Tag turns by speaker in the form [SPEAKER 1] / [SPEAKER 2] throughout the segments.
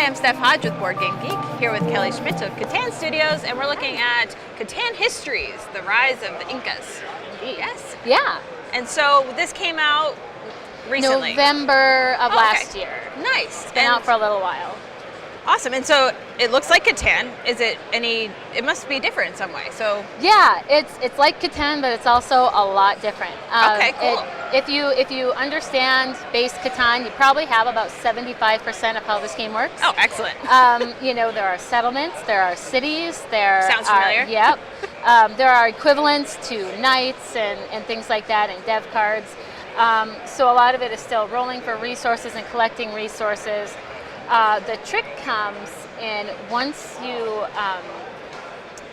[SPEAKER 1] I'm Steph Hodge with BoardGameGeek, here with Kelly Schmidt of Catan Studios, and we're looking at Catan Histories, the rise of the Inkas. Yes?
[SPEAKER 2] Yeah.
[SPEAKER 1] And so this came out recently.
[SPEAKER 2] November of last year.
[SPEAKER 1] Nice.
[SPEAKER 2] It's been out for a little while.
[SPEAKER 1] Awesome. And so it looks like Catan. Is it any, it must be different in some way. So
[SPEAKER 2] yeah, it's like Catan, but it's also a lot different.
[SPEAKER 1] Okay, cool.
[SPEAKER 2] If you understand base Catan, you probably have about 75% of how this game works.
[SPEAKER 1] Oh, excellent.
[SPEAKER 2] You know, there are settlements, there are cities, there
[SPEAKER 1] Sounds
[SPEAKER 2] are,
[SPEAKER 1] familiar.
[SPEAKER 2] Yep. There are equivalents to knights and things like that, and dev cards. So a lot of it is still rolling for resources and collecting resources. The trick comes in once you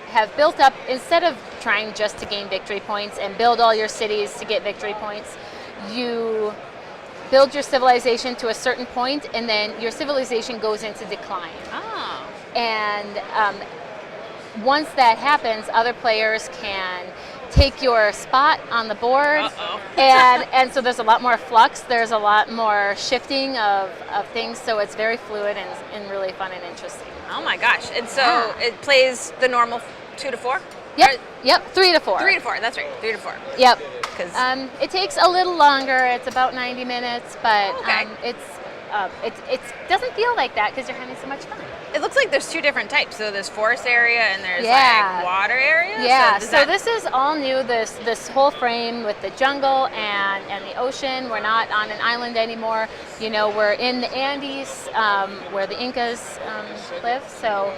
[SPEAKER 2] have built up, instead of trying just to gain victory points and build all your cities to get victory points, you build your civilization to a certain point and then your civilization goes into decline.
[SPEAKER 1] Oh.
[SPEAKER 2] And once that happens, other players can take your spot on the board. and so there's a lot more flux, there's a lot more shifting of things, so it's very fluid and really fun and interesting.
[SPEAKER 1] Oh my gosh. And so it plays the normal 2 to 4?
[SPEAKER 2] Yep, 3 to 4.
[SPEAKER 1] 3 to 4, that's right, 3 to 4.
[SPEAKER 2] Yep. It takes a little longer, it's about 90 minutes, but it doesn't feel like that because you're having so much fun.
[SPEAKER 1] It looks like there's 2 different types. So there's forest area and there's like water area.
[SPEAKER 2] Yeah. So this is all new. This whole frame with the jungle and the ocean. We're not on an island anymore. You know, we're in the Andes where the Inkas live. So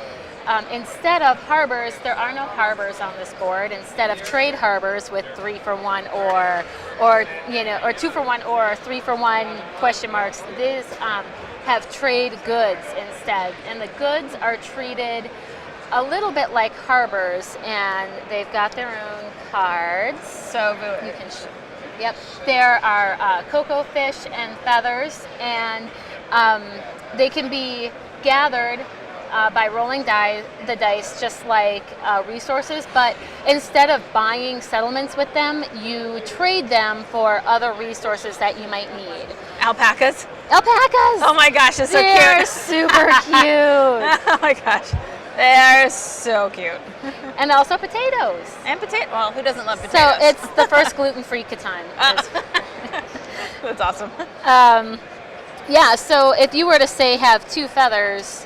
[SPEAKER 2] instead of harbors, there are no harbors on this board. Instead of trade harbors with 3 for 1 or 2 for 1 or 3 for 1 question marks, these have trade goods instead, and the goods are treated a little bit like harbors, and they've got their own cards.
[SPEAKER 1] So
[SPEAKER 2] you can, yep. There are cocoa fish and feathers, and they can be gathered by rolling the dice, just like resources, but instead of buying settlements with them, you trade them for other resources that you might need.
[SPEAKER 1] Alpacas?
[SPEAKER 2] Alpacas!
[SPEAKER 1] Oh my gosh, it's so cute.
[SPEAKER 2] They're super cute.
[SPEAKER 1] Oh my gosh, they're so cute.
[SPEAKER 2] And also potatoes.
[SPEAKER 1] And well, who doesn't love potatoes?
[SPEAKER 2] So it's the first gluten-free Catan.
[SPEAKER 1] That's awesome.
[SPEAKER 2] Yeah, so if you were to say have 2 feathers,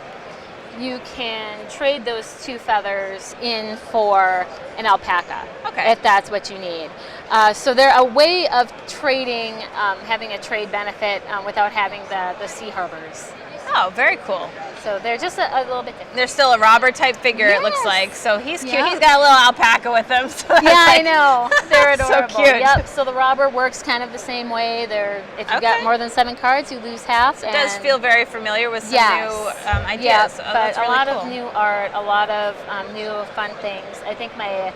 [SPEAKER 2] you can trade those 2 feathers in for an alpaca, if that's what you need. So they're a way of trading, having a trade benefit without having the sea harbors.
[SPEAKER 1] Oh, very cool.
[SPEAKER 2] So they're just a little bit different.
[SPEAKER 1] They're still a robber type figure, it looks like. So he's cute. He's got a little alpaca with him. So
[SPEAKER 2] I know. They're adorable.
[SPEAKER 1] So cute.
[SPEAKER 2] Yep. So the robber works kind of the same way. If you've got more than 7 cards, you lose half.
[SPEAKER 1] It does feel very familiar with some new ideas.
[SPEAKER 2] Yeah,
[SPEAKER 1] so
[SPEAKER 2] but
[SPEAKER 1] that's really
[SPEAKER 2] a lot
[SPEAKER 1] cool.
[SPEAKER 2] of new art, a lot of new fun things. I think my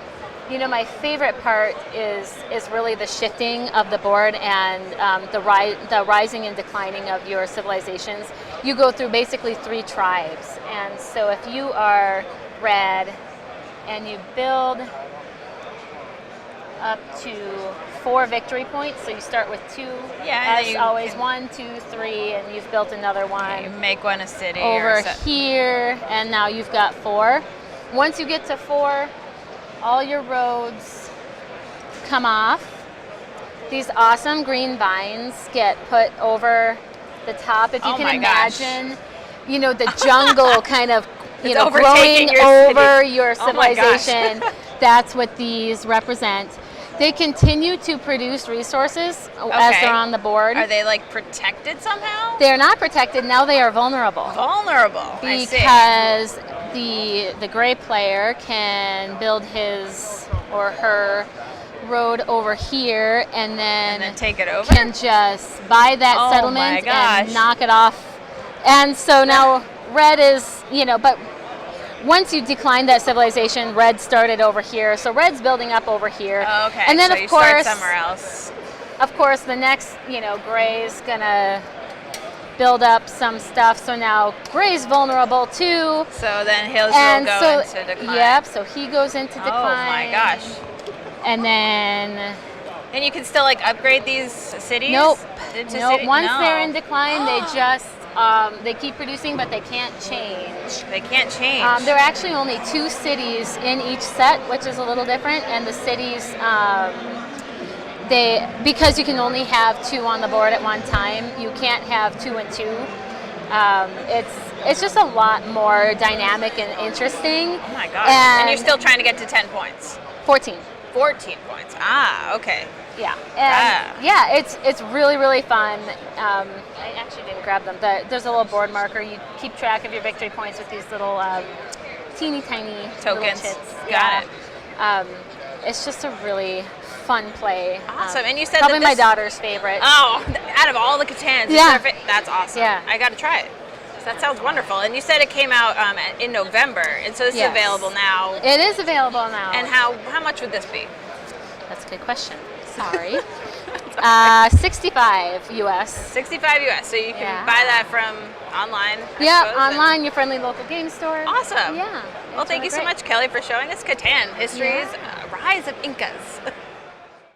[SPEAKER 2] favorite part is really the shifting of the board and the rising and declining of your civilizations. You go through basically 3 tribes, and so if you are red and you build up to 4 victory points, so you start with 2, as always, 1, 2, 3, and you've built another one.
[SPEAKER 1] You make one a city
[SPEAKER 2] over here, and now you've got 4. Once you get to 4, all your roads come off. These awesome green vines get put over the top. If you can imagine, the jungle kind of, growing over your civilization. That's what these represent. They continue to produce resources as they're on the board.
[SPEAKER 1] Are they like protected somehow?
[SPEAKER 2] They're not protected. Now they are vulnerable.
[SPEAKER 1] Vulnerable.
[SPEAKER 2] Because the gray player can build his or her road over here and then
[SPEAKER 1] take it over?
[SPEAKER 2] Can just buy that settlement and knock it off. And so now red is, but once you decline that civilization, red started over here. So red's building up over here.
[SPEAKER 1] Oh, okay.
[SPEAKER 2] And then
[SPEAKER 1] so
[SPEAKER 2] of
[SPEAKER 1] you
[SPEAKER 2] course,
[SPEAKER 1] start somewhere else.
[SPEAKER 2] Of course, the next, gray's gonna build up some stuff. So now gray's vulnerable too.
[SPEAKER 1] So then he'll go into decline.
[SPEAKER 2] Yep. So he goes into decline.
[SPEAKER 1] Oh my gosh.
[SPEAKER 2] And then.
[SPEAKER 1] And you can still upgrade these cities?
[SPEAKER 2] Nope.
[SPEAKER 1] Into
[SPEAKER 2] Once they're in decline, they just They keep producing, but they can't change.
[SPEAKER 1] They can't change.
[SPEAKER 2] There are actually only 2 cities in each set, which is a little different. And the cities, because you can only have 2 on the board at one time, you can't have 2 and 2. It's just a lot more dynamic and interesting.
[SPEAKER 1] Oh my gosh. And you're still trying to get to 10 points.
[SPEAKER 2] 14.
[SPEAKER 1] 14 points. Ah, okay.
[SPEAKER 2] Yeah, and yeah, it's really, really fun. I actually didn't grab them. There's a little board marker. You keep track of your victory points with these little teeny tiny
[SPEAKER 1] tokens.
[SPEAKER 2] Little chits.
[SPEAKER 1] Got it.
[SPEAKER 2] It's just a really fun play.
[SPEAKER 1] Awesome. And you said
[SPEAKER 2] probably
[SPEAKER 1] that
[SPEAKER 2] my daughter's favorite.
[SPEAKER 1] Oh, out of all the Catans,
[SPEAKER 2] Yeah.
[SPEAKER 1] that's awesome.
[SPEAKER 2] Yeah.
[SPEAKER 1] I got to try it. That sounds wonderful. And you said it came out in November, and so this is available now.
[SPEAKER 2] It is available now.
[SPEAKER 1] And how much would this be?
[SPEAKER 2] That's a good question. Sorry. 65 US.
[SPEAKER 1] 65 US. So you can buy that from online.
[SPEAKER 2] Yeah, online, your friendly local game store.
[SPEAKER 1] Awesome.
[SPEAKER 2] Yeah.
[SPEAKER 1] Well, thank you so much, Kelly, for showing us Catan Histories, Rise of Inkas.